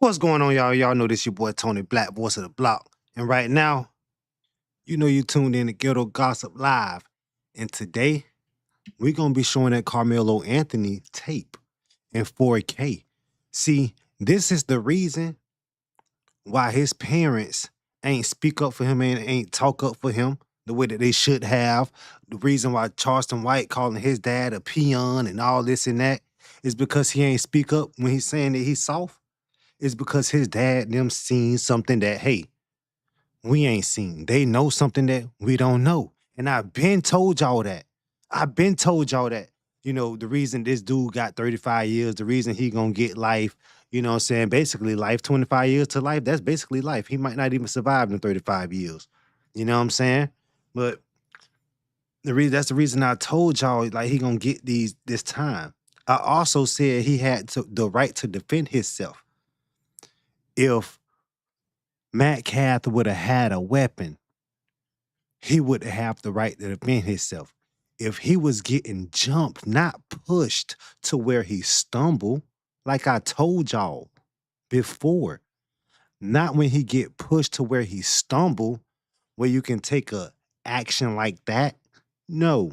What's going on, y'all? Y'all know this your boy Tony Black, voice of the block. And right now, you know you tuned in to Ghetto Gossip Live. And today, we're gonna be showing that Carmelo Anthony tape in 4K. See, this is the reason why his parents ain't speak up for him and ain't talk up for him the way that they should have. The reason why Charleston White calling his dad a peon and all this and that is because he ain't speak up when he's saying that he's soft. It's because his dad and them seen something that, hey, we ain't seen. They know something that we don't know. And I've been told y'all that. I've been told y'all that. You know, the reason this dude got 35 years, the reason he gonna get life, you know what I'm saying? Basically life, 25 years to life, that's basically life. He might not even survive in 35 years. You know what I'm saying? But that's the reason I told y'all like he gonna get this time. I also said he had the right to defend himself. If Metcalf would have had a weapon, he would have the right to defend himself. If he was getting jumped, not pushed to where he stumbled, like I told y'all before, not when he get pushed to where he stumble, where you can take a action like that. No,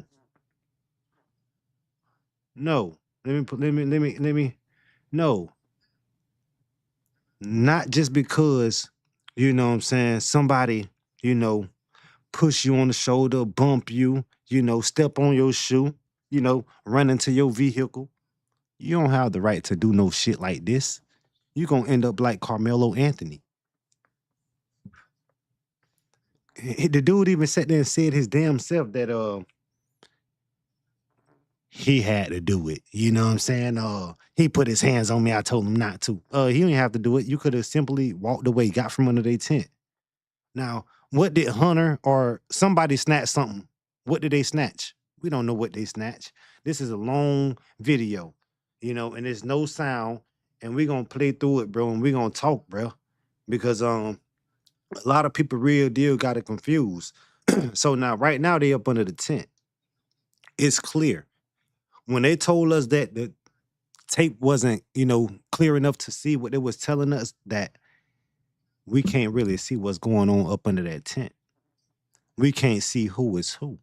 no. Let me. No, not just because, you know what I'm saying, somebody, you know, push you on the shoulder, bump you, you know, step on your shoe, you know, run into your vehicle. You don't have the right to do no shit like this. You're gonna end up like Carmelo Anthony. The dude even sat there and said his damn self that he had to do it. You know what I'm saying? He put his hands on me. I told him not to. He didn't have to do it. You could have simply walked away, got from under their tent. Now, what did Hunter or somebody snatch something? What did they snatch? We don't know what they snatched. This is a long video, you know, and there's no sound. And we're gonna play through it, bro, and we're gonna talk, bro. Because a lot of people real deal got it confused. So now, right now, they up under the tent. It's clear. When they told us that the tape wasn't, you know, clear enough to see what they was telling us, that we can't really see what's going on up under that tent. We can't see who is who.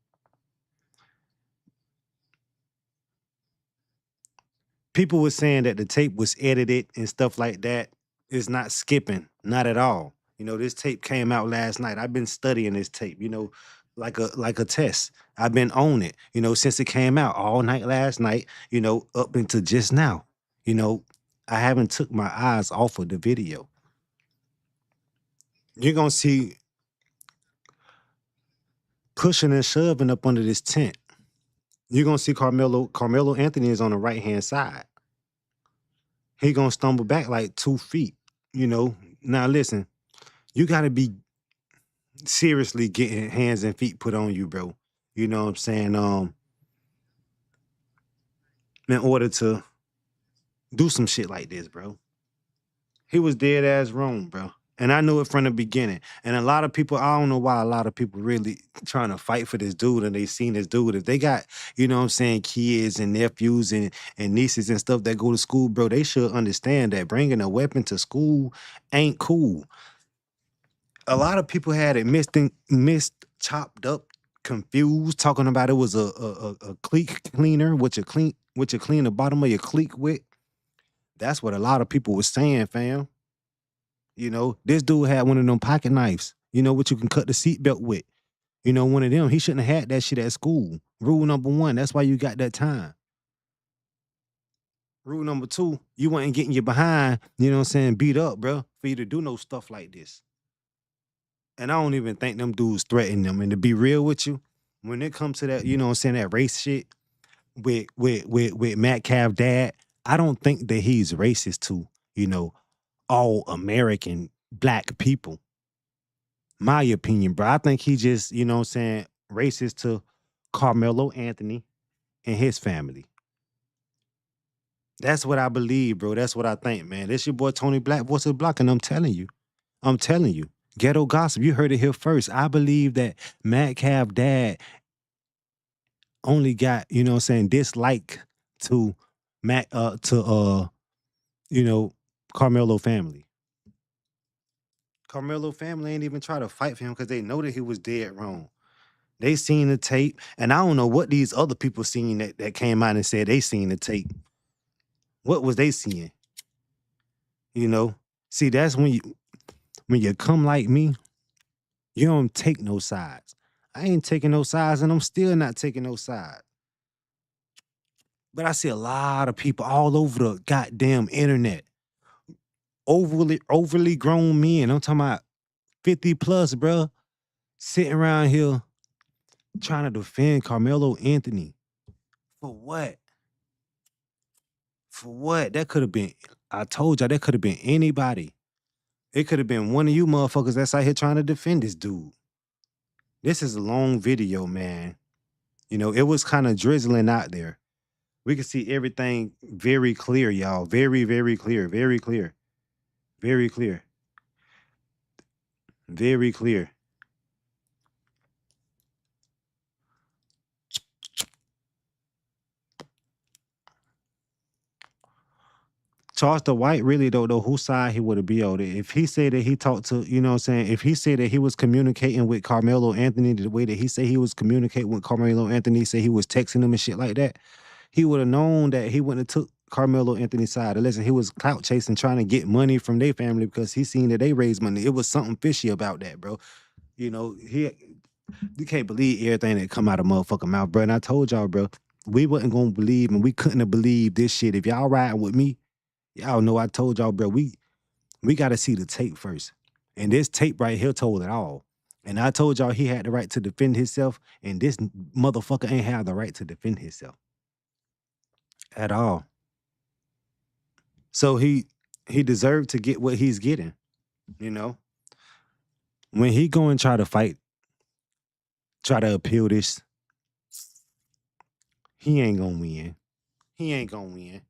People were saying that the tape was edited and stuff like that. It's not skipping, not at all. You know, this tape came out last night. I've been studying this tape, you know, like a test. I've been on it, you know, since it came out all night last night, you know, up into just now. You know, I haven't took my eyes off of the video. You're gonna see pushing and shoving up under this tent. You're gonna see Carmelo Anthony is on the right hand side. He gonna stumble back like 2 feet. You know. Now listen, you gotta be seriously getting hands and feet put on you, bro. You know what I'm saying? In order to do some shit like this, bro. He was dead ass wrong, bro. And I knew it from the beginning. And a lot of people, I don't know why a lot of people really trying to fight for this dude and they seen this dude. If they got, you know what I'm saying, kids and nephews and nieces and stuff that go to school, bro, they should understand that bringing a weapon to school ain't cool. A lot of people had it missed, chopped up, confused, talking about it was a cleat cleaner, what you clean the bottom of your cleat with. That's what a lot of people was saying, fam. You know, this dude had one of them pocket knives, you know, what you can cut the seatbelt with. You know, one of them. He shouldn't have had that shit at school. Rule number one, that's why you got that time. Rule number two, you wasn't getting your behind, you know what I'm saying, beat up, bro, for you to do no stuff like this. And I don't even think them dudes threaten them. And to be real with you, when it comes to that, you know what I'm saying, that race shit with Metcalf dad, I don't think that he's racist to, you know, all American black people. My opinion, bro. I think he just, you know what I'm saying, racist to Carmelo Anthony and his family. That's what I believe, bro. That's what I think, man. This your boy Tony Black, voice of the block, and I'm telling you, ghetto gossip. You heard it here first. I believe that Metcalf dad only got, you know what I'm saying, dislike to Matt you know, Carmelo family. Karmello family ain't even try to fight for him because they know that he was dead wrong. They seen the tape, and I don't know what these other people seen that came out and said they seen the tape. What was they seeing? You know? See, that's when you come like me, you don't take no sides. I ain't taking no sides, and I'm still not taking no sides. But I see a lot of people all over the goddamn internet, overly grown men. I'm talking about 50 plus, bruh, sitting around here trying to defend Carmelo Anthony. For what? For what? That could have been, I told y'all, that could have been anybody. It could have been one of you motherfuckers that's out here trying to defend this dude. This is a long video, man. You know, it was kind of drizzling out there. We could see everything very clear, y'all. Very, very clear. Very clear. Very clear. Very clear. Charles the White really don't know whose side he would be on it. If he said that he talked to, you know what I'm saying, if he said that he was communicating with Carmelo Anthony the way that he said he was communicating with Carmelo Anthony, say he was texting him and shit like that, he would have known that he wouldn't have took Carmelo Anthony's side. Unless he was clout chasing, trying to get money from their family because he seen that they raised money. It was something fishy about that, bro. You know, you can't believe everything that come out of motherfucking mouth, bro. And I told y'all, bro, we wasn't gonna believe and we couldn't have believed this shit. If y'all riding with me, y'all know I told y'all, bro, we gotta see the tape first. And this tape right here told it all. And I told y'all he had the right to defend himself, and this motherfucker ain't have the right to defend himself at all. So he deserved to get what he's getting, you know? When he go and try to fight, try to appeal this, he ain't gonna win. He ain't gonna win.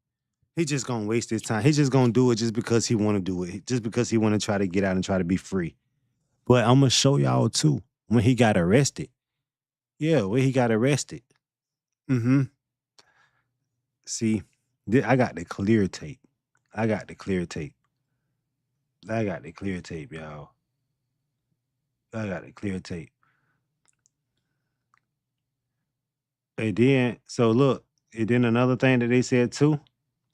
He just gonna waste his time. He just gonna do it just because he wanna do it. Just because he wanna try to get out and try to be free. But I'm gonna show y'all too when he got arrested. Yeah, when he got arrested. Mm-hmm. See, I got the clear tape. I got the clear tape. I got the clear tape, y'all. I got the clear tape. And then, so look, and then another thing that they said too,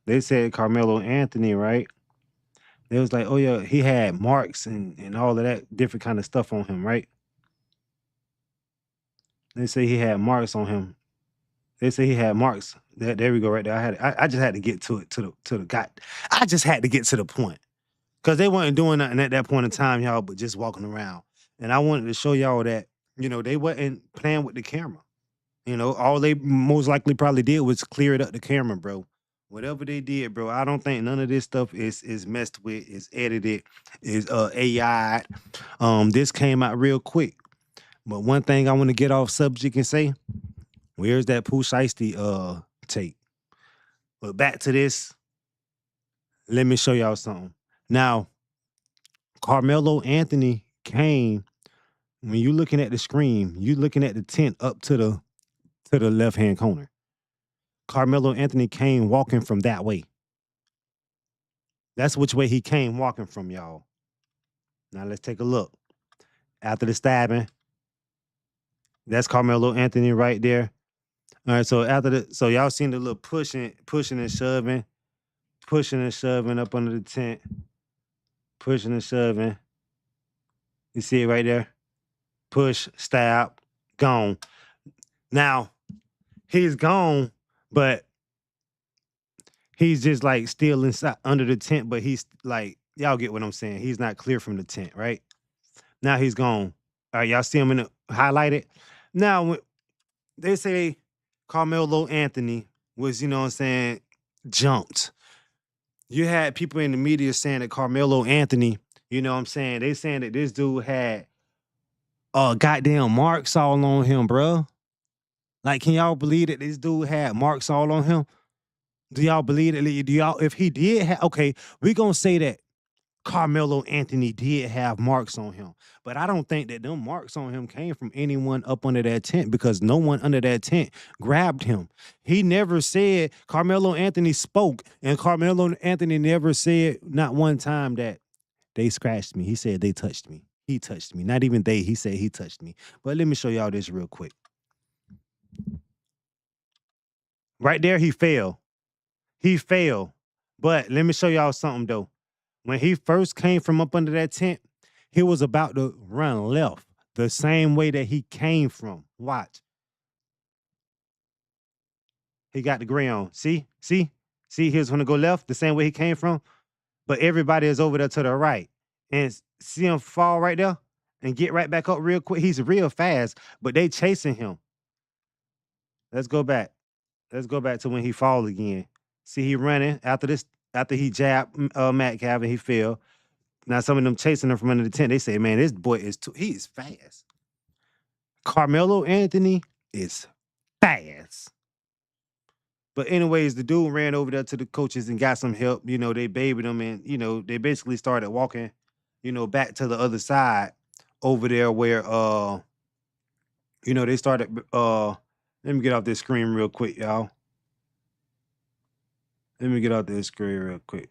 they said Carmelo Anthony, right? They was like, oh yeah, he had marks and all of that different kind of stuff on him, right? They say he had marks on him. They say he had marks. There we go, right there. I just had to get to it to the guy. I just had to get to the point. Cause they weren't doing nothing at that point in time, y'all, but just walking around. And I wanted to show y'all that, you know, they wasn't playing with the camera. You know, all they most likely probably did was clear it up the camera, bro. Whatever they did, bro, I don't think none of this stuff is messed with, is edited, is AI. This came out real quick. But one thing I want to get off subject and say, where's that Pooh Shiesty tape? But back to this, let me show y'all something. Now, Carmelo Anthony came, when you looking at the screen, you looking at the tent up to the left-hand corner. Carmelo Anthony came walking from that way. That's which way he came walking from, y'all. Now let's take a look. After the stabbing, that's Carmelo Anthony right there. All right, so so y'all seen the little pushing and shoving up under the tent, pushing and shoving. You see it right there? Push, stab, gone. Now, he's gone, but he's just like still inside under the tent, but he's like, y'all get what I'm saying. He's not clear from the tent, right? Now he's gone. All right, y'all see him in the highlighted. Now, when they say Carmelo Anthony was, you know what I'm saying, jumped. You had people in the media saying that Carmelo Anthony, you know what I'm saying, they saying that this dude had goddamn marks all on him, bro. Like, can y'all believe that this dude had marks all on him? Do y'all believe it? Do y'all, if he did have, okay, we gonna say that Carmelo Anthony did have marks on him. But I don't think that them marks on him came from anyone up under that tent because no one under that tent grabbed him. He never said, Carmelo Anthony spoke, and Carmelo Anthony never said not one time that They scratched me. He said they touched me. He touched me. Not even they. He said he touched me. But let me show y'all this real quick. Right there, he fell. He fell. But let me show y'all something though. When he first came from up under that tent, he was about to run left the same way that he came from. Watch. He got the gray on. See? See? See, he was gonna go left the same way he came from. But everybody is over there to the right. And see him fall right there and get right back up real quick. He's real fast, but they chasing him. Let's go back. Let's go back to when he fall again. See, he running after this, after he jabbed Metcalf and he fell. Now some of them chasing him from under the tent. They say, man, this boy is he is fast. Karmello Anthony is fast. But anyways, the dude ran over there to the coaches and got some help. You know, they babied him and, you know, they basically started walking, you know, back to the other side over there where you know, they started let me get off this screen real quick, y'all. Let me get off this screen real quick.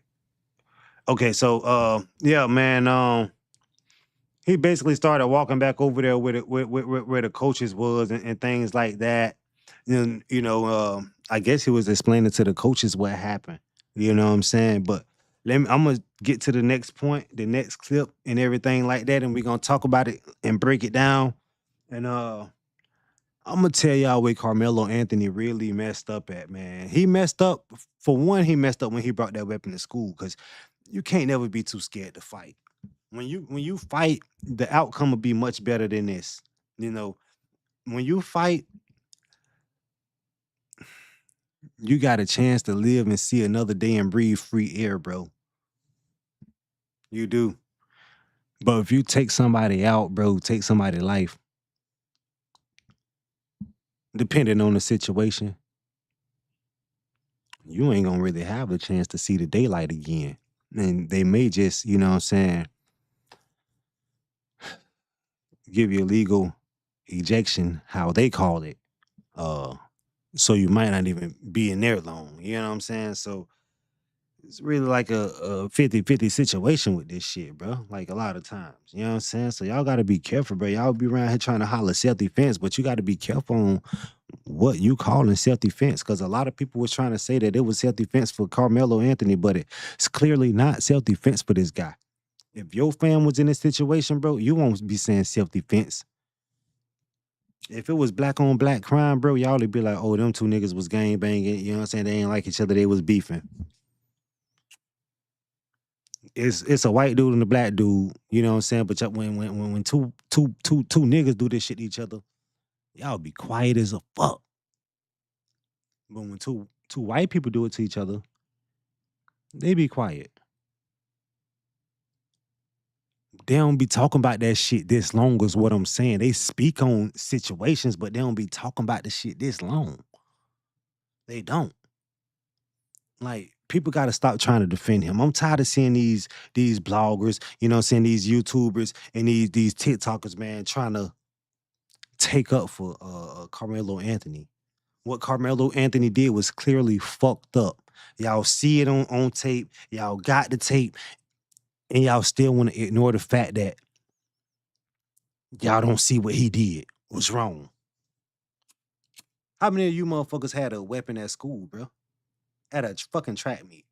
Okay, so yeah, man, he basically started walking back over there where the coaches was and things like that. And you know, I guess he was explaining to the coaches what happened. You know what I'm saying? But I'm gonna get to the next point, the next clip, and everything like that, and we're gonna talk about it and break it down. And I'm gonna tell y'all where Karmello Anthony really messed up at, man. He messed up for one. He messed up when he brought that weapon to school because you can't never be too scared to fight. When you fight, the outcome will be much better than this. You know, when you fight, you got a chance to live and see another day and breathe free air, bro. You do. But if you take somebody out, bro, take somebody's life, depending on the situation, you ain't gonna really have the chance to see the daylight again. And they may just, you know what I'm saying, give you a legal ejection, how they call it. Uh, so you might not even be in there long. You know what I'm saying? So it's really like a 50-50 situation with this shit, bro. Like a lot of times. You know what I'm saying? So y'all gotta be careful, bro. Y'all be around here trying to holler self-defense, but you gotta be careful on what you calling self-defense. Cause a lot of people was trying to say that it was self-defense for Carmello Anthony, but it's clearly not self-defense for this guy. If your fam was in this situation, bro, you won't be saying self-defense. If it was black on black crime, bro, y'all would be like, oh, them two niggas was gang banging. You know what I'm saying? They ain't like each other. They was beefing. It's a white dude and a black dude. You know what I'm saying? But when two niggas do this shit to each other, y'all be quiet as a fuck. But when two white people do it to each other, they be quiet. They don't be talking about that shit this long is what I'm saying. They speak on situations, but they don't be talking about the shit this long. They don't. Like people got to stop trying to defend him. I'm tired of seeing these bloggers, you know, what I'm saying, these YouTubers and these TikTokers, man, trying to take up for Carmelo Anthony. What Carmelo Anthony did was clearly fucked up. Y'all see it on tape. Y'all got the tape, and y'all still want to ignore the fact that y'all don't see what he did was wrong. How many of you motherfuckers had a weapon at school, bro? At a fucking track meet,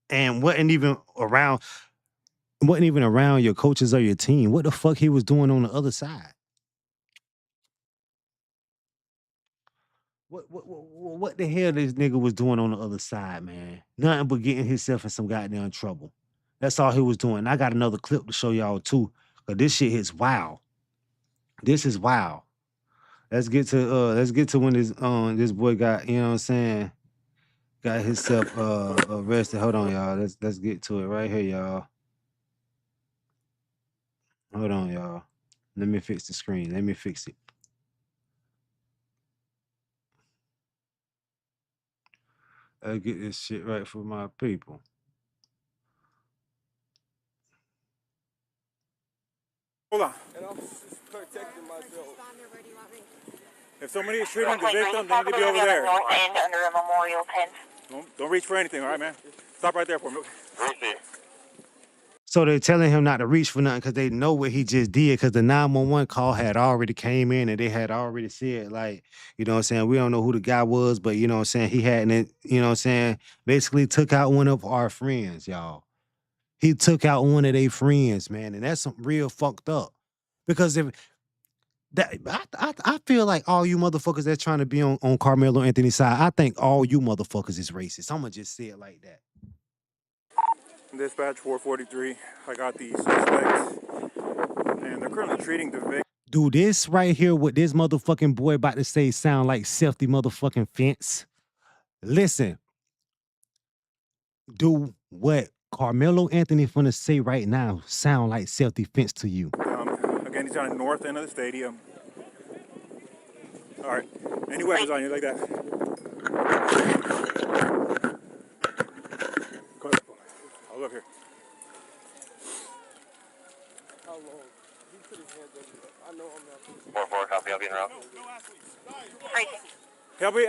and wasn't even around your coaches or your team. What the fuck he was doing on the other side? What the hell this nigga was doing on the other side, man? Nothing but getting himself in some goddamn trouble. That's all he was doing. I got another clip to show y'all too. Cause this shit is wild. This is wild. Let's get to when this boy got, you know what I'm saying, got himself arrested. Hold on, y'all. Let's get to it right here, y'all. Hold on, y'all. Let me fix the screen. Let me fix it. I get this shit right for my people. Hold on. And I'm just protecting myself. If somebody is shooting the victim, they need to be over there. North end under a memorial pen. Don't reach for anything, all right, man? Stop right there for me. Right there. So they're telling him not to reach for nothing because they know what he just did because the 911 call had already came in and they had already said, like, you know what I'm saying, we don't know who the guy was, but you know what I'm saying, he hadn't, you know what I'm saying, basically took out one of our friends, y'all. He took out one of their friends, man, and that's some real fucked up. Because if that I feel like all you motherfuckers that's trying to be on Carmelo Anthony's side, I think all you motherfuckers is racist. I'ma just say it like that. Dispatch 443. I got the suspects, and they're currently treating the victim. Do this right here, what this motherfucking boy about to say sound like safety motherfucking fence? Listen, do what Carmelo Anthony finna say right now sound like self-defense to you? Again, he's on the north end of the stadium. All right. Any weapons on you like that? Go ahead. I'll look here. How long? He put his hands over there. I know I'm not. 4-4, copy, I'll be en route. Help me,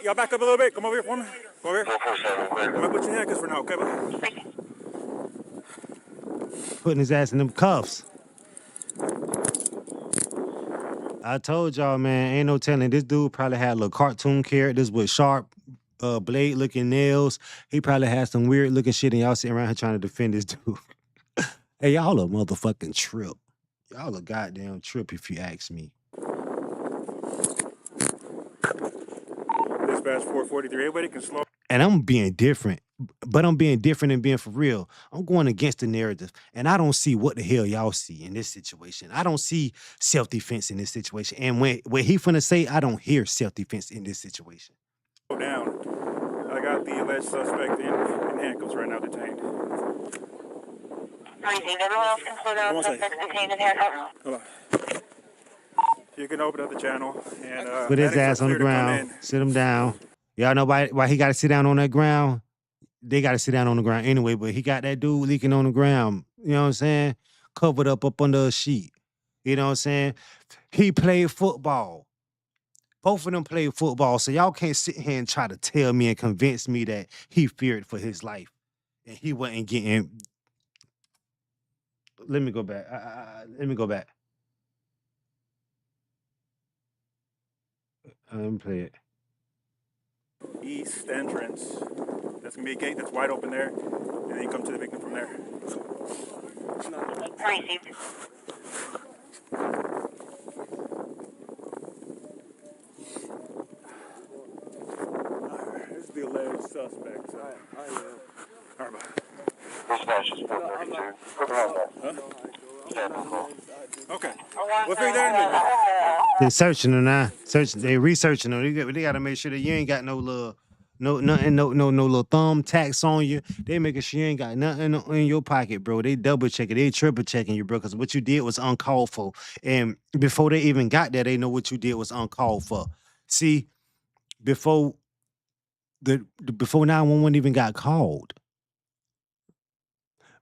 y'all back up a little bit. Come over here for me. Go over here. 447, clear. I'm gonna put your handcuffs for now, okay? Putting his ass in them cuffs. I told y'all, man, ain't no telling. This dude probably had little cartoon characters with sharp blade looking nails. He probably had some weird looking shit and y'all sitting around here trying to defend this dude. Hey, y'all a motherfucking trip. Y'all a goddamn trip if you ask me. Dispatch 443. Everybody can slow. And I'm being different, but I'm being different and being for real. I'm going against the narrative, and I don't see what the hell y'all see in this situation. I don't see self-defense in this situation. And when he finna say, I don't hear self-defense in this situation. Slow down. I got the alleged suspect in handcuffs right now, detained. Everyone else can slow down. Suspects detained in handcuffs. Hold on. You can open up the channel and Put his addicts ass are on the clear to come ground, in. sit him down. Y'all know why he got to sit down on that ground? They got to sit down on the ground anyway, but he got that dude leaking on the ground, you know what I'm saying? Covered up under a sheet, you know what I'm saying? He played football. Both of them played football, so y'all can't sit here and try to tell me and convince me that he feared for his life and he wasn't getting. Let me go back. Let me go back. Let me play it. East entrance. That's gonna be a gate that's wide open there, and then you come to the victim from there. Received. This is the alleged suspect. I am. All right. Dispatch is 432. Quick around that. Okay. We'll figure that in a minute. They're searching them now. They researching them. They gotta make sure that you ain't got no little, no little thumb tacks on you. They making sure you ain't got nothing in your pocket, bro. They double checking, they triple checking you, bro. Because what you did was uncalled for, and before they even got there, they know what you did was uncalled for. See, before 911 even got called.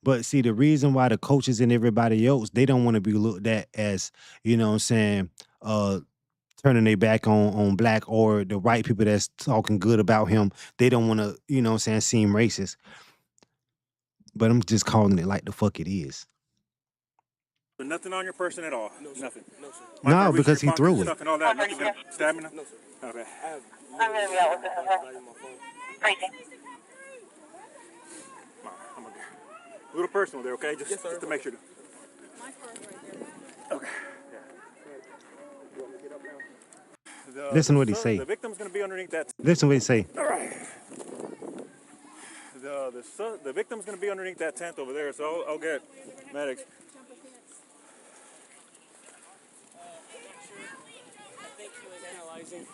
But see, the reason why the coaches and everybody else, they don't want to be looked at as, you know what I'm saying, turning their back on black or the white people that's talking good about him. They don't want to, you know what I'm saying, seem racist. But I'm just calling it like the fuck it is. But nothing on your person at all. No, sir. Nothing. No, sir. No, because he threw it. Stuff and all that. Nothing gonna stab me. No, sir. Okay. I have. I'm going to be out with this, okay? My phone. Received. I'm gonna a little personal there, okay? Yes, sir. Just to make sure. Okay. You want me to get up now? Listen to what he say. The victim's gonna be underneath that. Listen what he say. All right. The victim's gonna be underneath that tent over there, so I'll get medics.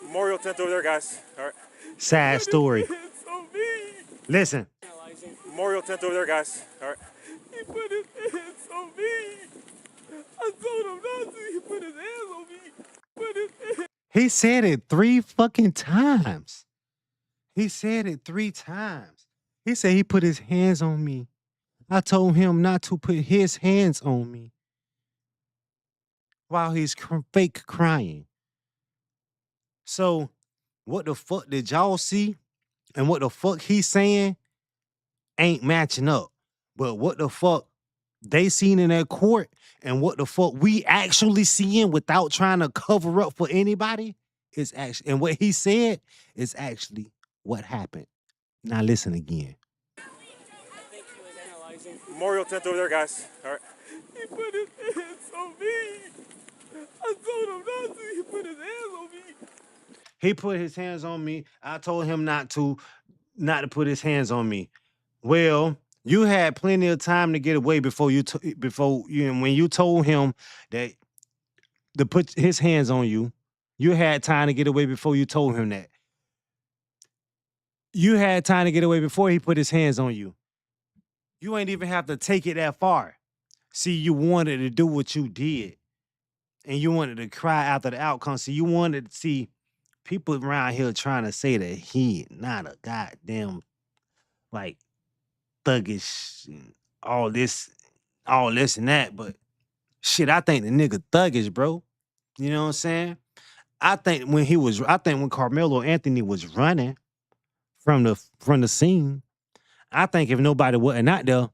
Memorial tent over there, guys. All right. Sad story. Listen. Memorial tent over there, guys. All right. He put his hands on me. I told him not to. He put his hands on me. Put his hands. He said it 3 fucking times. He said it 3 times. He said he put his hands on me. I told him not to put his hands on me while he's fake crying. So, what the fuck did y'all see? And what the fuck he's saying ain't matching up. But what the fuck they seen in that court and what the fuck we actually seeing without trying to cover up for anybody is actually, and what he said is actually what happened. Now listen again. think he was analyzing. Memorial tent over there, guys. All right. He put his hands on me. I told him not to. He put his hands on me. He put his hands on me. I told him not to put his hands on me. Well, you had plenty of time to get away before before you, when you told him that to put his hands on you. You had time to get away before you told him that. You had time to get away before he put his hands on you. You ain't even have to take it that far. See, you wanted to do what you did, and you wanted to cry after the outcome. So you wanted to see people around here trying to say that he not a goddamn like thuggish and all this, all this and that. But shit, I think the nigga thuggish, bro. You know what I'm saying? I think when Carmelo Anthony was running from the scene, I think if nobody wasn't out there,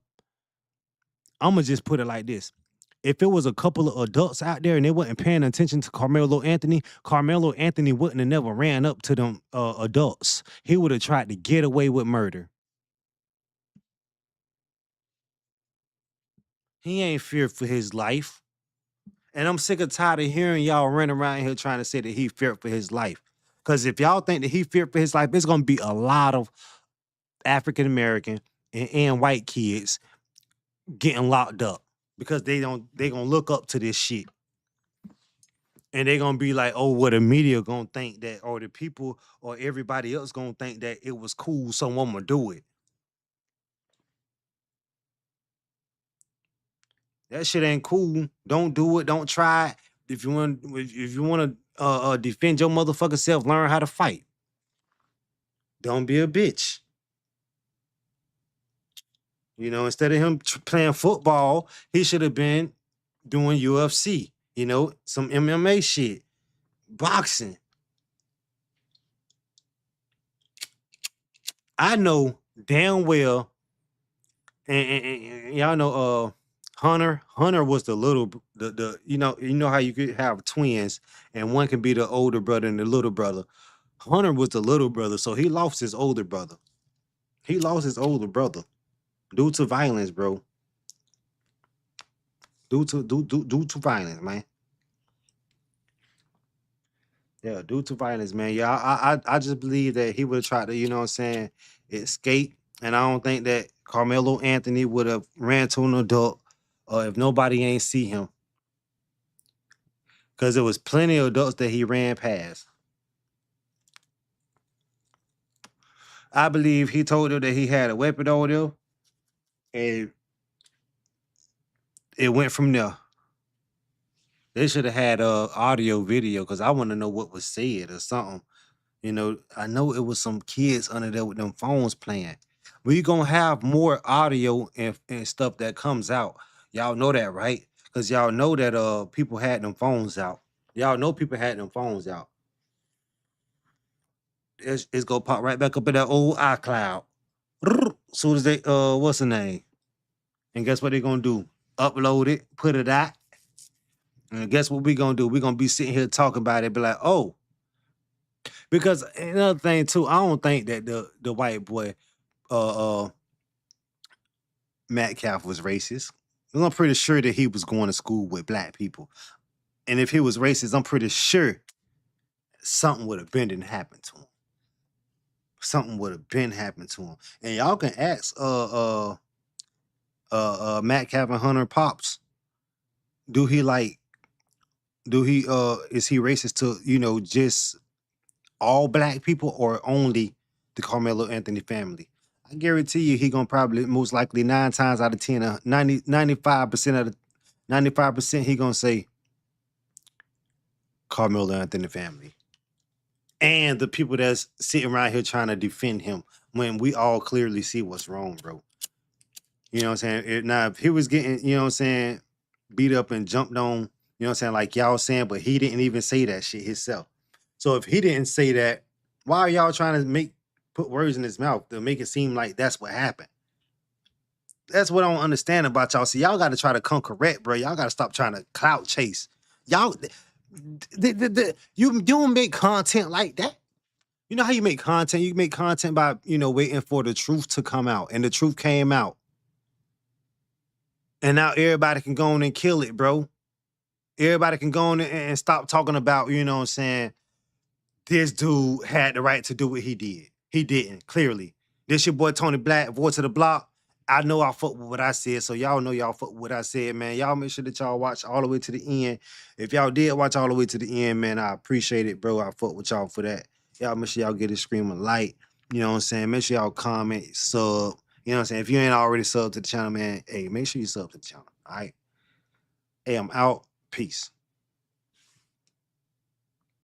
I'ma just put it like this. If it was a couple of adults out there and they wasn't paying attention to Carmelo Anthony wouldn't have never ran up to them adults. He would have tried to get away with murder. He ain't feared for his life. And I'm sick of tired of hearing y'all running around here trying to say that he feared for his life. Because if y'all think that he feared for his life, there's gonna be a lot of African American and white kids getting locked up because they gonna look up to this shit. And they gonna be like, oh, what the media gonna think that, or the people or everybody else gonna think that it was cool, someone would do it. That shit ain't cool. Don't do it. Don't try it. If you want to defend your motherfucking self, learn how to fight. Don't be a bitch. You know, instead of him playing football, he should have been doing UFC. You know, some MMA shit, boxing. I know damn well, and y'all know, Hunter was the little, the you know how you could have twins, and one can be the older brother and the little brother. Hunter was the little brother, so he lost his older brother. He lost his older brother due to violence, bro. Due to violence, man. Yeah, due to violence, man. Yeah, I just believe that he would have tried to, you know what I'm saying, escape. And I don't think that Carmelo Anthony would have ran to an adult if nobody ain't see him. Because there was plenty of adults that he ran past. I believe he told her that he had a weapon on him, and it went from there. They should have had audio video because I want to know what was said or something. You know, I know it was some kids under there with them phones playing. We gonna have more audio and stuff that comes out. Y'all know that, right? Because y'all know that people had them phones out. Y'all know people had them phones out. It's gonna pop right back up in that old iCloud. Soon as they what's the name? And guess what they gonna do? Upload it, put it out. And guess what we gonna do? We gonna be sitting here talking about it, be like, oh, because another thing too, I don't think that the white boy uh Metcalf was racist. I'm pretty sure that he was going to school with black people. And if he was racist, I'm pretty sure something would have been didn't happen to him. Something would have been happened to him. And y'all can ask Metcalf and Hunter Pops, do he like do he is he racist to, just all black people or only the Carmelo Anthony family? I guarantee you he gonna probably most likely 9 times out of 10, 95% of the 95% he gonna say Carmelo Anthony family. And the people that's sitting around here trying to defend him when we all clearly see what's wrong, bro. You know what I'm saying? Now, if he was getting, you know what I'm saying, beat up and jumped on, you know what I'm saying, like y'all saying, but he didn't even say that shit himself. So if he didn't say that, why are y'all trying to put words in his mouth to make it seem like that's what happened? That's what I don't understand about y'all. See, y'all got to try to come correct, bro. Y'all got to stop trying to clout chase. Y'all, you don't make content like that. You know how you make content? You make content by, waiting for the truth to come out. And the truth came out. And now everybody can go on and kill it, bro. Everybody can go on and stop talking about, you know what I'm saying, this dude had the right to do what he did. He didn't, clearly. This your boy Tony Black, voice of the block. I know I fuck with what I said, so y'all know y'all fuck with what I said, man. Y'all make sure that y'all watch all the way to the end. If y'all did watch all the way to the end, man, I appreciate it, bro. I fuck with y'all for that. Y'all make sure y'all get a scream of light. You know what I'm saying? Make sure y'all comment, sub. You know what I'm saying? If you ain't already subbed to the channel, man, hey, make sure you sub to the channel, all right? Hey, I'm out. Peace.